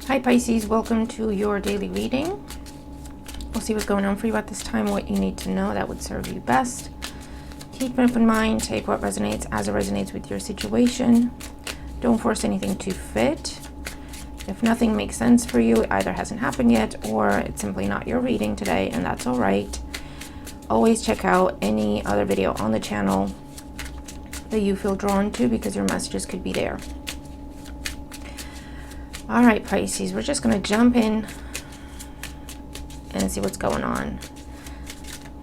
Hi Pisces, welcome to your daily reading. We'll see what's going on for you at this time, what you need to know that would serve you best. Keep an open mind, take what resonates as it resonates with your situation. Don't force anything to fit. If nothing makes sense for you, it either hasn't happened yet or it's simply not your reading today, and that's all right. Always check out any other video on the channel that you feel drawn to because your messages could be there. All right, Pisces, we're just going to jump in and see what's going on.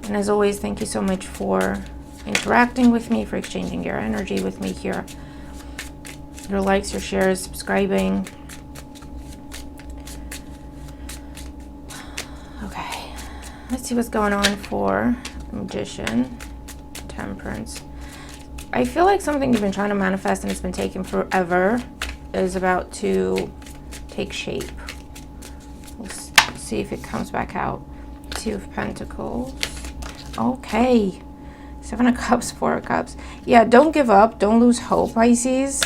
And as always, thank you so much for interacting with me, for exchanging your energy with me here. Your likes, your shares, subscribing. Okay, let's see what's going on for Magician, Temperance. I feel like something you've been trying to manifest and it's been taking forever is about to take shape. Let's see if it comes back out. Two of Pentacles. Okay. 7 of Cups, 4 of Cups. Yeah, don't give up. Don't lose hope, Pisces.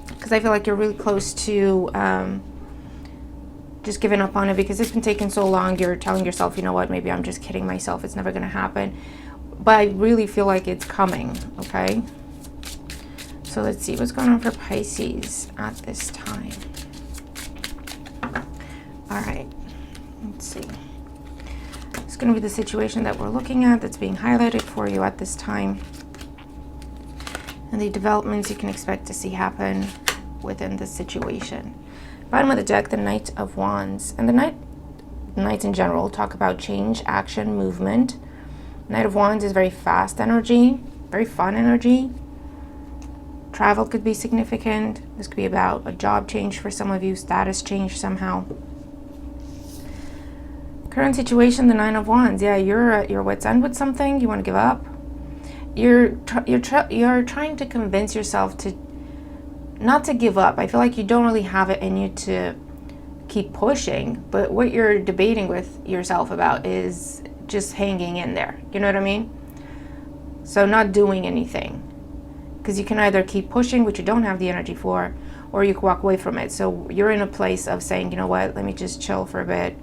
Because I feel like you're really close to just giving up on it because it's been taking so long. You're telling yourself, you know what, maybe I'm just kidding myself. It's never going to happen. But I really feel like it's coming, okay? So let's see what's going on for Pisces at this time. All right, let's see. It's going to be the situation that we're looking at that's being highlighted for you at this time. And the developments you can expect to see happen within this situation. Bottom of the deck, the Knight of Wands. And the Knights in general talk about change, action, movement. Knight of Wands is very fast energy, very fun energy. Travel could be significant. This could be about a job change for some of you, status change somehow. Current situation, the 9 of Wands. Yeah, you're at your wit's end with something. You want to give up. You're trying to convince yourself to not to give up. I feel like you don't really have it in you to keep pushing. But what you're debating with yourself about is just hanging in there. You know what I mean? So not doing anything. Because you can either keep pushing, which you don't have the energy for, or you can walk away from it. So you're in a place of saying, you know what, let me just chill for a bit.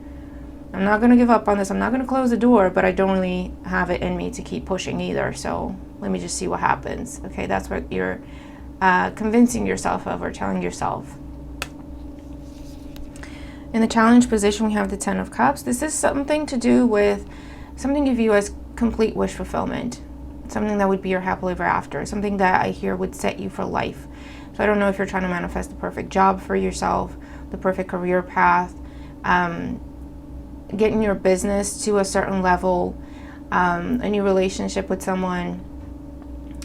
I'm not going to give up on this. I'm not going to close the door, but I don't really have it in me to keep pushing either. So let me just see what happens. Okay, that's what you're convincing yourself of or telling yourself. In the challenge position, we have the 10 of Cups. This is something to do with something you view as complete wish fulfillment. Something that would be your happily ever after. Something that I hear would set you for life. So I don't know if you're trying to manifest the perfect job for yourself, the perfect career path, getting your business to a certain level, a new relationship with someone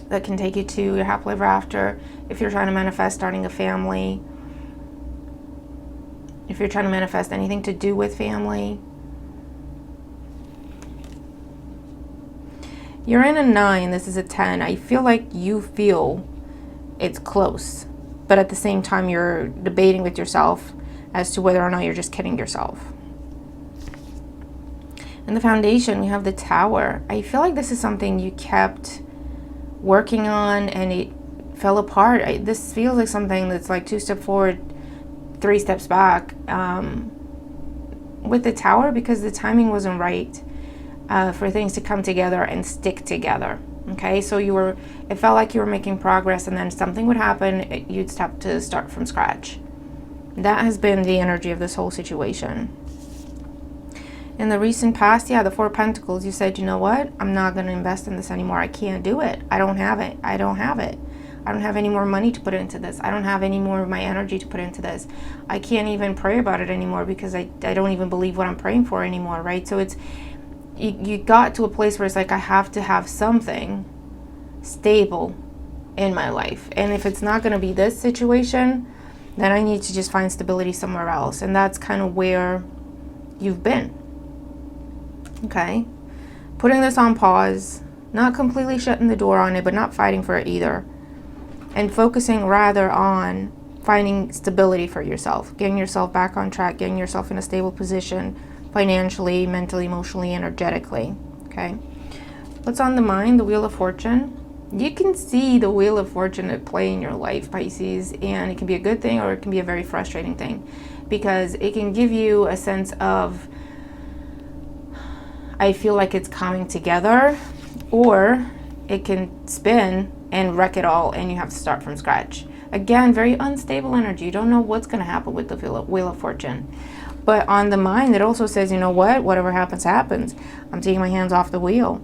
that can take you to your happily ever after. If you're trying to manifest starting a family, if you're trying to manifest anything to do with family. You're in a 9, this is a 10. I feel like you feel it's close, but at the same time you're debating with yourself as to whether or not you're just kidding yourself. In the foundation, we have the Tower. I feel like this is something you kept working on and it fell apart. This feels like something that's like 2 steps forward, 3 steps back with the Tower, because the timing wasn't right for things to come together and stick together. Okay, so it felt like you were making progress and then something would happen, you'd have to start from scratch. That has been the energy of this whole situation. In the recent past, yeah, the 4 of Pentacles, you said, you know what? I'm not going to invest in this anymore. I can't do it. I don't have it. I don't have it. I don't have any more money to put into this. I don't have any more of my energy to put into this. I can't even pray about it anymore because I don't even believe what I'm praying for anymore, right? So it's, you got to a place where it's like, I have to have something stable in my life. And if it's not going to be this situation, then I need to just find stability somewhere else. And that's kind of where you've been. Okay, putting this on pause, not completely shutting the door on it, but not fighting for it either. And focusing rather on finding stability for yourself, getting yourself back on track, getting yourself in a stable position financially, mentally, emotionally, energetically. Okay, what's on the mind? The Wheel of Fortune. You can see the Wheel of Fortune at play in your life, Pisces, and it can be a good thing or it can be a very frustrating thing, because it can give you a sense of, I feel like it's coming together, or it can spin and wreck it all and you have to start from scratch. Again, very unstable energy. You don't know what's going to happen with the Wheel of Fortune. But on the mind, it also says, you know what? Whatever happens, happens. I'm taking my hands off the wheel.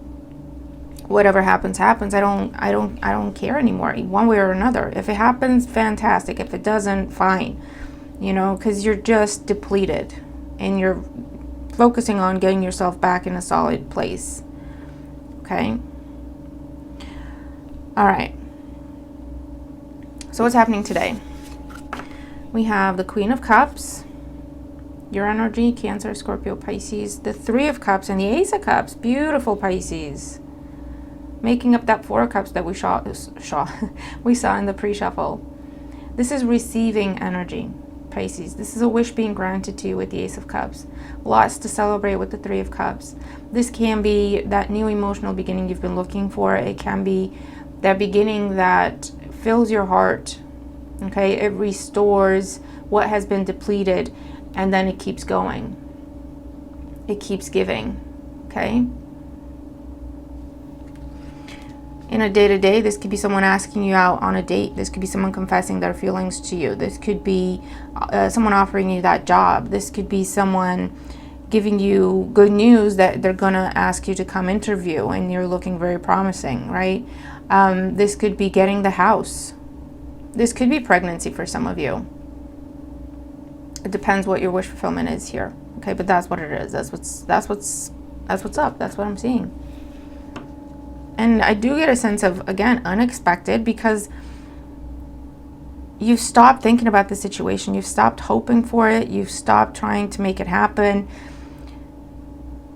Whatever happens, happens. I don't care anymore, one way or another. If it happens, fantastic. If it doesn't, fine. You know, because you're just depleted and you're focusing on getting yourself back in a solid place. Okay. All right. So what's happening today? We have the Queen of Cups, your energy, Cancer, Scorpio, Pisces, the Three of Cups, and the Ace of Cups. Beautiful, Pisces. Making up that Four of Cups that we saw in the pre-shuffle. This is receiving energy, Pisces. This is a wish being granted to you with the Ace of Cups. Lots to celebrate with the Three of Cups. This can be that new emotional beginning you've been looking for. It can be that beginning that fills your heart. Okay, it restores what has been depleted, and then it keeps going. It keeps giving. Okay. In a day-to-day, this could be someone asking you out on a date. This could be someone confessing their feelings to you. This could be someone offering you that job. This could be someone giving you good news that they're going to ask you to come interview and you're looking very promising, right? This could be getting the house. This could be pregnancy for some of you. It depends what your wish fulfillment is here. Okay, but that's what it is. That's what's up. That's what I'm seeing. And I do get a sense of, again, unexpected, because you've stopped thinking about the situation. You've stopped hoping for it. You've stopped trying to make it happen.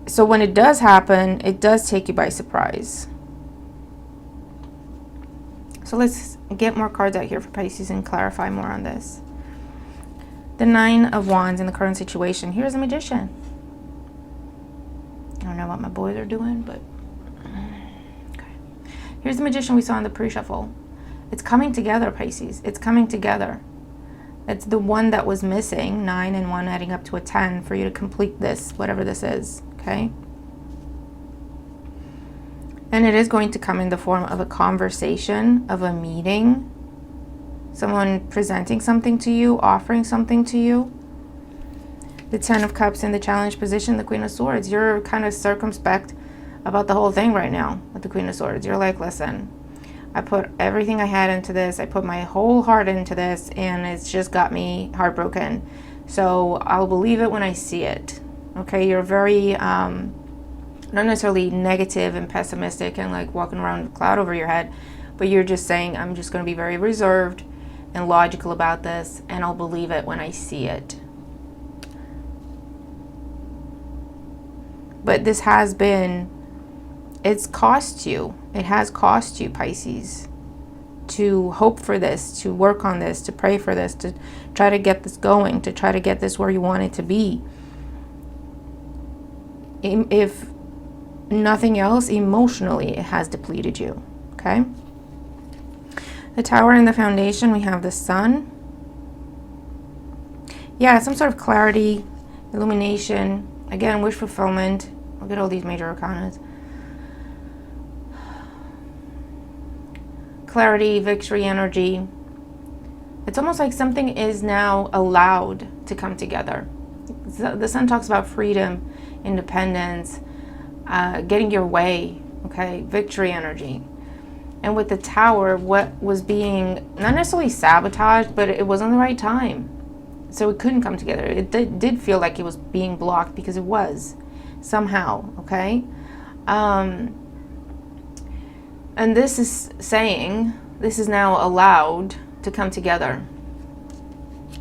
So when it does happen, it does take you by surprise. So let's get more cards out here for Pisces and clarify more on this. The Nine of Wands in the current situation. Here's the Magician. I don't know what my boys are doing, but... Here's the Magician we saw in the pre-shuffle. It's coming together, Pisces. It's coming together. It's the one that was missing, 9 and 1 adding up to a 10, for you to complete this, whatever this is, okay? And it is going to come in the form of a conversation, of a meeting, someone presenting something to you, offering something to you. The 10 of Cups in the challenge position, the Queen of Swords. You're kind of circumspect about the whole thing right now with the Queen of Swords. You're like, listen, I put everything I had into this. I put my whole heart into this, and it's just got me heartbroken. So I'll believe it when I see it. Okay, you're very, not necessarily negative and pessimistic and like walking around with a cloud over your head, but you're just saying, I'm just going to be very reserved and logical about this, and I'll believe it when I see it. But this has been... It's cost you. It has cost you, Pisces, to hope for this, to work on this, to pray for this, to try to get this going, to try to get this where you want it to be. If nothing else, emotionally, it has depleted you, okay? The Tower and the Foundation, we have the Sun. Yeah, some sort of clarity, illumination, again, wish fulfillment. Look at all these major arcanas. Clarity, victory, energy. It's almost like something is now allowed to come together. The Sun talks about freedom, independence, getting your way, okay, victory energy. And with the Tower, what was being not necessarily sabotaged, but it wasn't the right time. So it couldn't come together. It did feel like it was being blocked, because it was somehow, okay? And this is saying this is now allowed to come together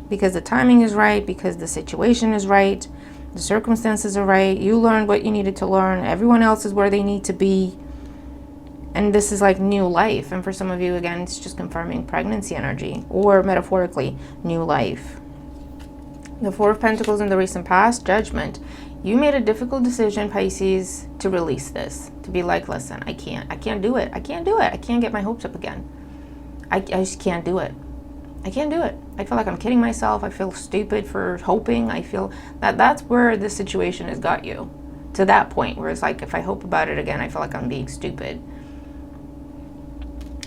because the timing is right, because the situation is right, the circumstances are right. You learned what you needed to learn. Everyone else is where they need to be. And this is like new life. And for some of you, again, it's just confirming pregnancy energy, or metaphorically, new life. The Four of Pentacles in the recent past, Judgment. You made a difficult decision, Pisces, to release this. To be like, listen, I can't do it. I can't do it. I can't get my hopes up again. I just can't do it. I can't do it. I feel like I'm kidding myself. I feel stupid for hoping. I feel that's where this situation has got you. To that point where it's like, if I hope about it again, I feel like I'm being stupid.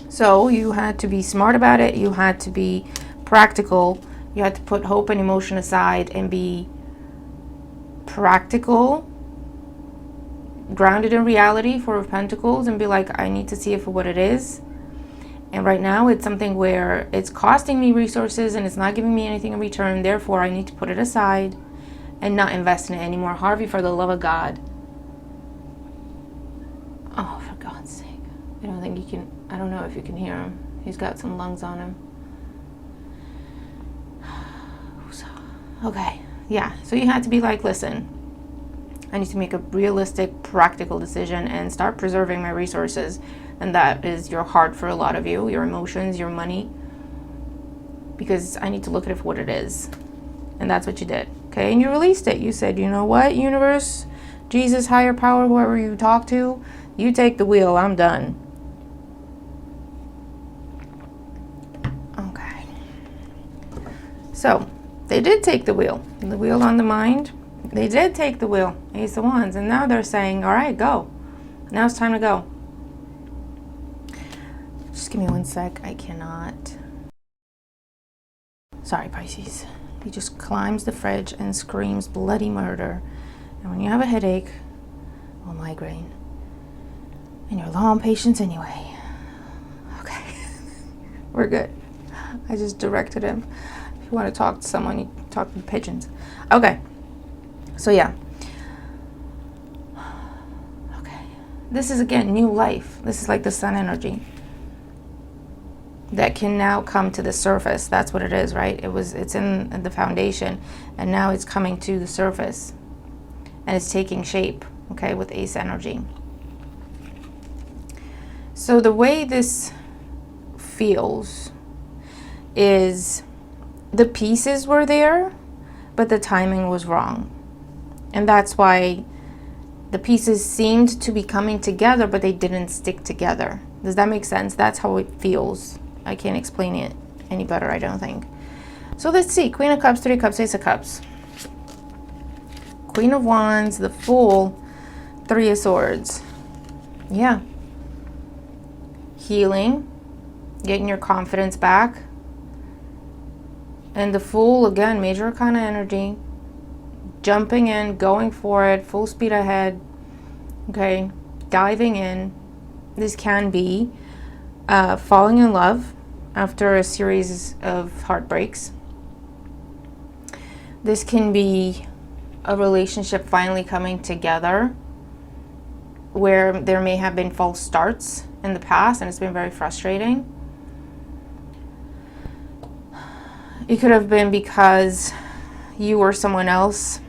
So you had to be smart about it. You had to be practical. You had to put hope and emotion aside and be practical, grounded in reality, Four of Pentacles, and be like, I need to see it for what it is. And right now it's something where it's costing me resources and it's not giving me anything in return. Therefore, I need to put it aside and not invest in it anymore. Harvey, for the love of God. Oh, for God's sake. I don't think you can, I don't know if you can hear him. He's got some lungs on him. Okay, yeah. So you had to be like, listen, I need to make a realistic, practical decision and start preserving my resources. And that is your heart for a lot of you, your emotions, your money. Because I need to look at it for what it is. And that's what you did. Okay, and you released it. You said, you know what, universe, Jesus, higher power, whoever you talk to, you take the wheel. I'm done. Okay. So, they did take the wheel. The wheel on the mind. They did take the wheel. Ace of Wands. And now they're saying, all right, go. Now it's time to go. Just give me one sec. I cannot. Sorry, Pisces. He just climbs the fridge and screams bloody murder. And when you have a headache or migraine, and you're low on patience anyway. Okay. We're good. I just directed him. If you want to talk to someone, you talk to the pigeons. Okay. So yeah. Okay. This is, again, new life. This is like the sun energy that can now come to the surface. That's what it is, right? It's in the foundation, and now it's coming to the surface, and it's taking shape, okay, with Ace energy. So the way this feels is the pieces were there, but the timing was wrong. And that's why the pieces seemed to be coming together, but they didn't stick together. Does that make sense? That's how it feels. I can't explain it any better, I don't think. So let's see. Queen of Cups, Three of Cups, Ace of Cups. Queen of Wands, the Fool, Three of Swords. Yeah. Healing. Getting your confidence back. And the Fool, again, major arcana energy. Jumping in, going for it, full speed ahead. Okay. Diving in. This can be falling in love after a series of heartbreaks. This can be a relationship finally coming together where there may have been false starts in the past and it's been very frustrating. It could have been because you or someone else,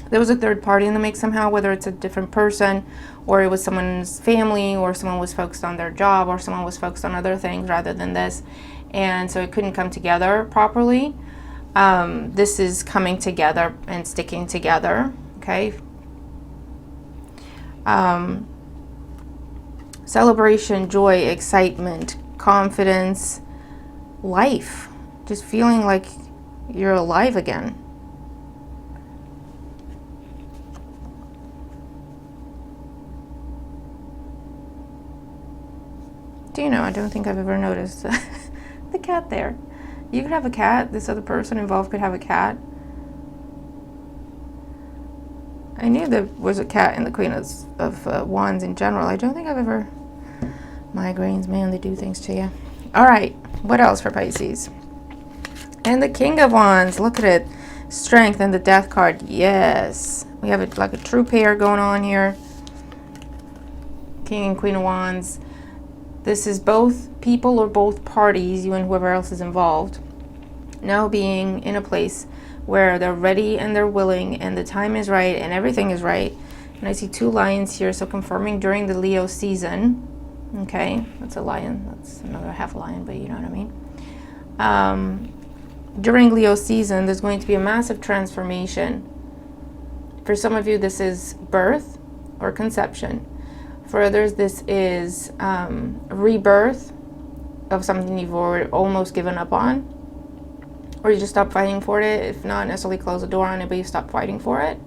there was a third party in the mix somehow, whether it's a different person or it was someone's family or someone was focused on their job or someone was focused on other things rather than this. And so it couldn't come together properly. This is coming together and sticking together, okay? Celebration, joy, excitement, confidence, life. Just feeling like you're alive again. Do you know, I don't think I've ever noticed the cat there. You could have a cat. This other person involved could have a cat. I knew there was a cat in the Queen of Wands in general. I don't think I've ever... Migraines, man, they do things to you. All right, what else for Pisces? And the King of Wands, look at it. Strength and the Death card, yes. We have like a true pair going on here. King and Queen of Wands. This is both people or both parties, you and whoever else is involved, now being in a place where they're ready and they're willing and the time is right and everything is right. And I see two lions here, so confirming during the Leo season. Okay, that's a lion. That's another half lion, but you know what I mean. during Leo season, there's going to be a massive transformation. For some of you, this is birth or conception. For others, this is rebirth of something you've already almost given up on, or you just stop fighting for it. If not necessarily close the door on it, but you stop fighting for it.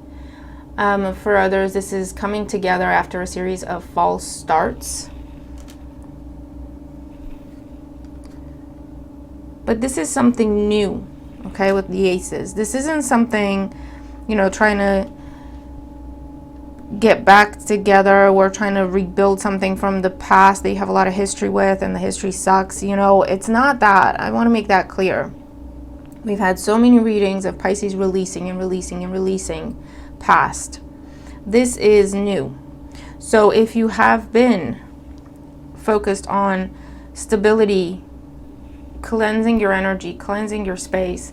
For others, this is coming together after a series of false starts. But this is something new, okay, with the aces. This isn't something, trying to get back together or trying to rebuild something from the past that you have a lot of history with and the history sucks. It's not that. I want to make that clear. We've had so many readings of Pisces releasing and releasing and releasing past. This is new. So if you have been focused on stability, cleansing your energy, cleansing your space,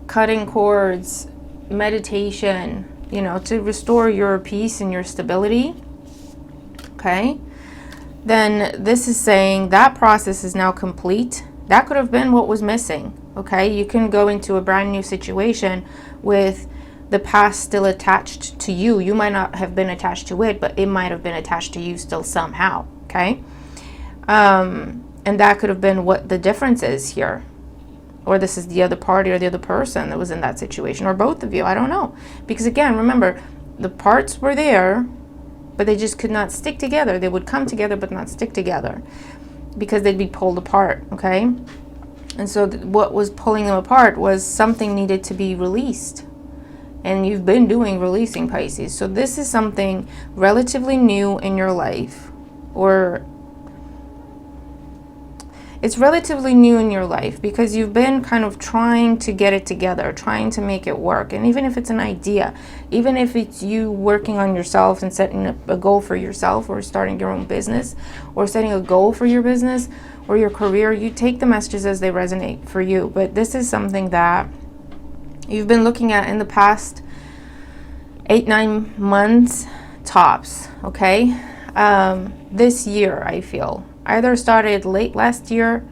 cutting cords, meditation, to restore your peace and your stability, okay, then this is saying that process is now complete. That could have been what was missing, okay? You can go into a brand new situation with the past still attached to you. You might not have been attached to it, but it might have been attached to you still somehow, okay? And that could have been what the difference is here. Or this is the other party or the other person that was in that situation, or both of you, I don't know. Because again, remember, the parts were there, but they just could not stick together. They would come together but not stick together because they'd be pulled apart, okay? And so what was pulling them apart was something needed to be released. And you've been doing releasing, Pisces. So this is something relatively new in your life, or it's relatively new in your life because you've been kind of trying to get it together, trying to make it work. And even if it's an idea, even if it's you working on yourself and setting a goal for yourself, or starting your own business, or setting a goal for your business or your career, you take the messages as they resonate for you. But this is something that you've been looking at in the past 8-9 months tops, okay? This year, I feel. Either started late last year,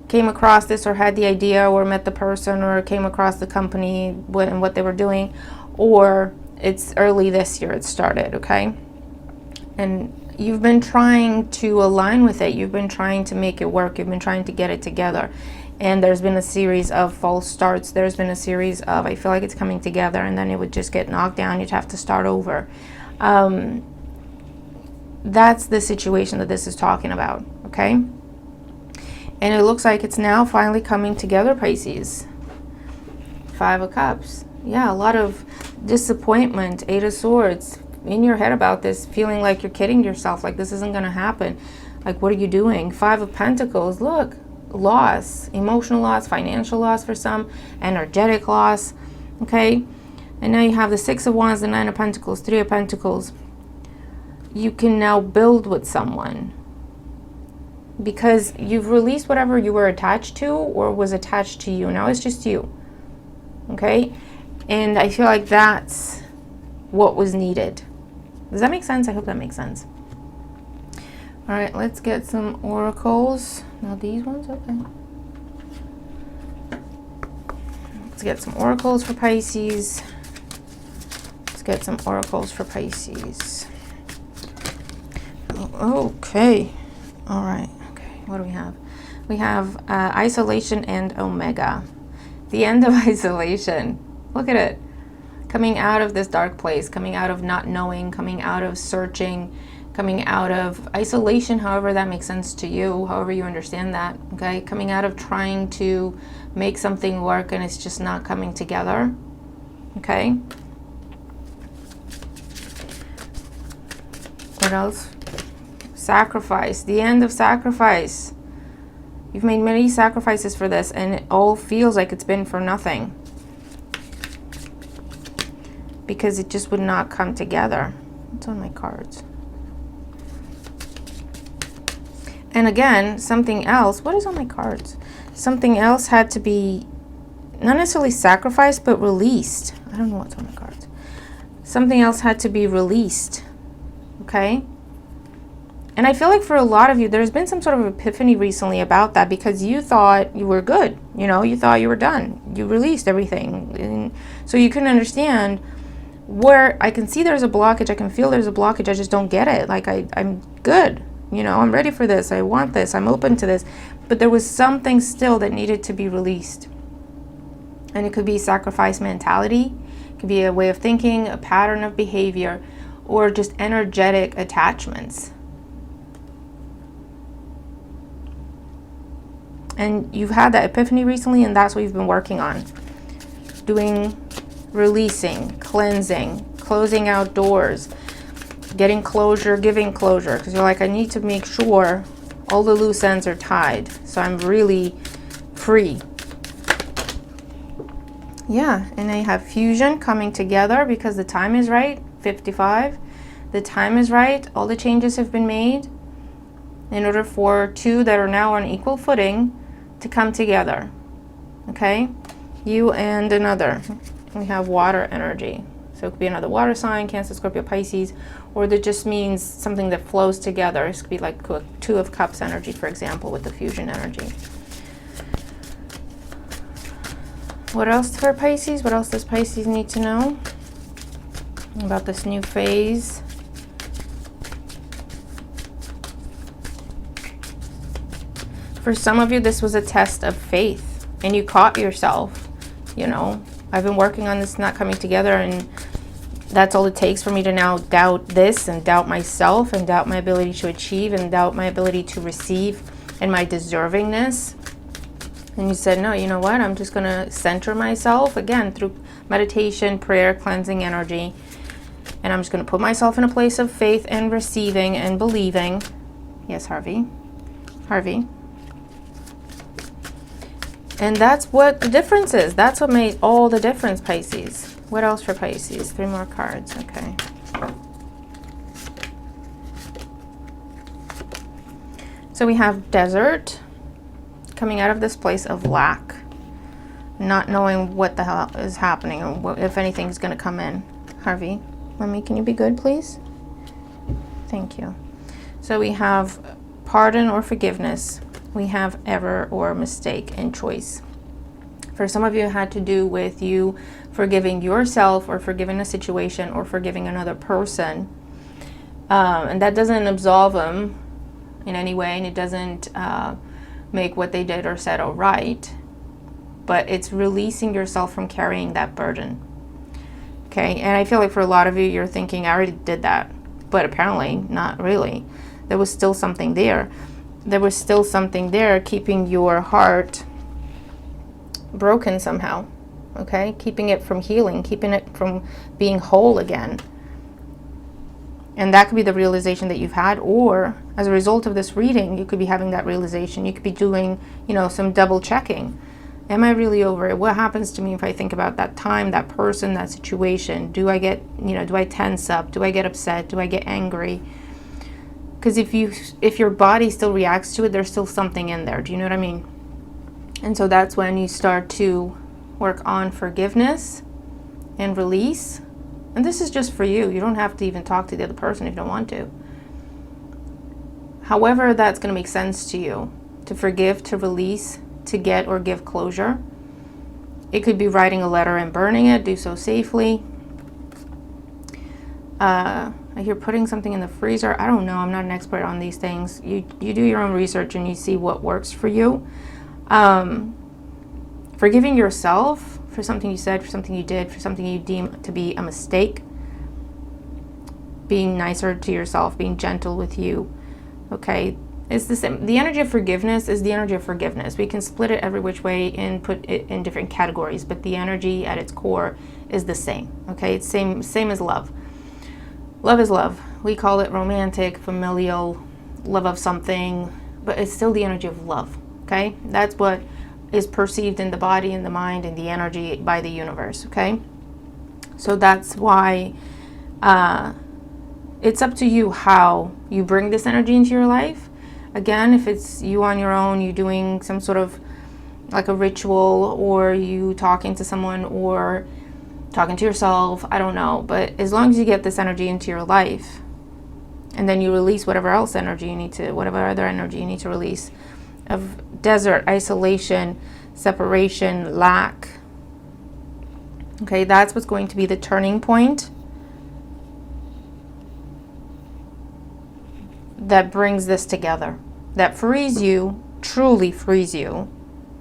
came across this, or had the idea, or met the person, or came across the company and what they were doing, or it's early this year it started, okay? And you've been trying to align with it. You've been trying to make it work. You've been trying to get it together. And there's been a series of false starts. There's been a series of, I feel like it's coming together, and then it would just get knocked down. You'd have to start over. That's the situation that this is talking about, okay? And it looks like it's now finally coming together, Pisces. 5 of Cups. Yeah, a lot of disappointment. 8 of Swords. In your head about this, feeling like you're kidding yourself, like this isn't going to happen. Like, what are you doing? 5 of Pentacles. Look, loss, emotional loss, financial loss for some, energetic loss, okay? And now you have the 6 of Wands, the 9 of Pentacles, 3 of Pentacles. You can now build with someone because you've released whatever you were attached to or was attached to you. Now it's just you, okay? And I feel like that's what was needed. Does that make sense? I hope that makes sense. All right, let's get some oracles. Now these ones, okay. Let's get some oracles for Pisces. Let's get some oracles for Pisces. Okay. All right. Okay. What do we have? We have isolation and Omega. The end of isolation. Look at it. Coming out of this dark place, coming out of not knowing, coming out of searching, coming out of isolation, however that makes sense to you, however you understand that, okay? Coming out of trying to make something work and it's just not coming together, okay? What else? Sacrifice, the end of sacrifice. You've made many sacrifices for this and it all feels like it's been for nothing because it just would not come together. What's on my cards? And again, something else. What is on my cards? Something else had to be not necessarily sacrificed, but released. I don't know what's on my cards. Something else had to be released. Okay? And I feel like for a lot of you, there's been some sort of epiphany recently about that, because you thought you were good. You know, you thought you were done. You released everything. And so you couldn't understand where I can see there's a blockage. I can feel there's a blockage. I just don't get it. Like, I'm good. You know, I'm ready for this. I want this. I'm open to this. But there was something still that needed to be released. And it could be sacrifice mentality. It could be a way of thinking, a pattern of behavior, or just energetic attachments. And you've had that epiphany recently, and that's what you've been working on. Doing, releasing, cleansing, closing out doors, getting closure, giving closure. Because you're like, I need to make sure all the loose ends are tied, so I'm really free. Yeah, and I have fusion coming together because the time is right, 55. The time is right. All the changes have been made in order for two that are now on equal footing to come together. Okay? You and another. We have water energy. So it could be another water sign, Cancer, Scorpio, Pisces, or that just means something that flows together. It could be like Two of Cups energy, for example, with the fusion energy. What else for Pisces? What else does Pisces need to know about this new phase? For some of you, this was a test of faith, and you caught yourself. You know, I've been working on this not coming together, and that's all it takes for me to now doubt this and doubt myself and doubt my ability to achieve and doubt my ability to receive and my deservingness. And you said, no, you know what? I'm just going to center myself again through meditation, prayer, cleansing energy. And I'm just going to put myself in a place of faith and receiving and believing. Yes, Harvey. And that's what the difference is. That's what made all the difference, Pisces. What else for Pisces? 3 more cards. Okay. So we have desert, coming out of this place of lack, not knowing what the hell is happening or what, if anything is going to come in. Harvey, can you be good, please? Thank you. So we have pardon or forgiveness. We have error or mistake and choice. For some of you, it had to do with you forgiving yourself or forgiving a situation or forgiving another person. And that doesn't absolve them in any way, and it doesn't make what they did or said all right. But it's releasing yourself from carrying that burden. Okay, and I feel like for a lot of you, you're thinking, I already did that. But apparently, not really. There was still something there. There was still something there keeping your heart broken somehow, okay? Keeping it from healing, keeping it from being whole again. And that could be the realization that you've had, or as a result of this reading, you could be having that realization. You could be doing, some double checking. Am I really over it? What happens to me if I think about that time, that person, that situation? Do I get, do I tense up? Do I get upset? Do I get angry? Because if your body still reacts to it, there's still something in there. Do you know what I mean? And so that's when you start to work on forgiveness and release. And this is just for you. You don't have to even talk to the other person if you don't want to. However, that's going to make sense to you. To forgive, to release, to get or give closure. It could be writing a letter and burning it. Do so safely. I hear putting something in the freezer. I don't know. I'm not an expert on these things. You do your own research and you see what works for you. Forgiving yourself for something you said, for something you did, for something you deem to be a mistake. Being nicer to yourself, being gentle with you. Okay? It's the same. The energy of forgiveness is the energy of forgiveness. We can split it every which way and put it in different categories, but the energy at its core is the same. Okay? It's same as love. Love is love. We call it romantic, familial, love of something, but it's still the energy of love, okay? That's what is perceived in the body and the mind and the energy by the universe, okay? So that's why it's up to you how you bring this energy into your life. Again, if it's you on your own, you doing some sort of like a ritual, or you talking to someone, or talking to yourself, I don't know. But as long as you get this energy into your life, And then you release whatever else energy you need to, whatever other energy you need to release of desert, isolation, separation, lack. Okay, that's what's going to be the turning point that brings this together, that frees you, truly frees you,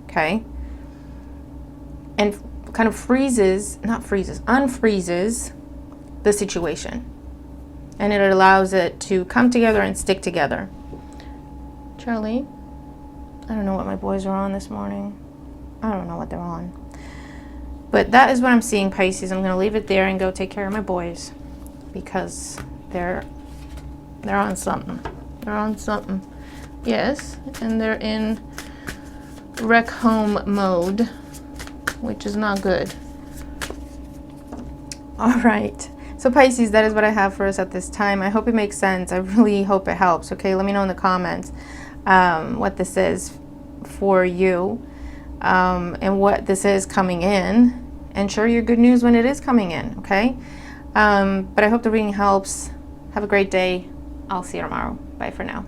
okay? And kind of unfreezes the situation. And it allows it to come together and stick together. Charlie, I don't know what my boys are on this morning. I don't know what they're on. But that is what I'm seeing, Pisces. I'm going to leave it there and go take care of my boys because they're on something. They're on something. Yes, and they're in rec home mode, which is not good. All right. So Pisces, that is what I have for us at this time. I hope it makes sense. I really hope it helps. Okay, let me know in the comments what this is for you and what this is coming in. And share your good news when it is coming in, okay? But I hope the reading helps. Have a great day. I'll see you tomorrow. Bye for now.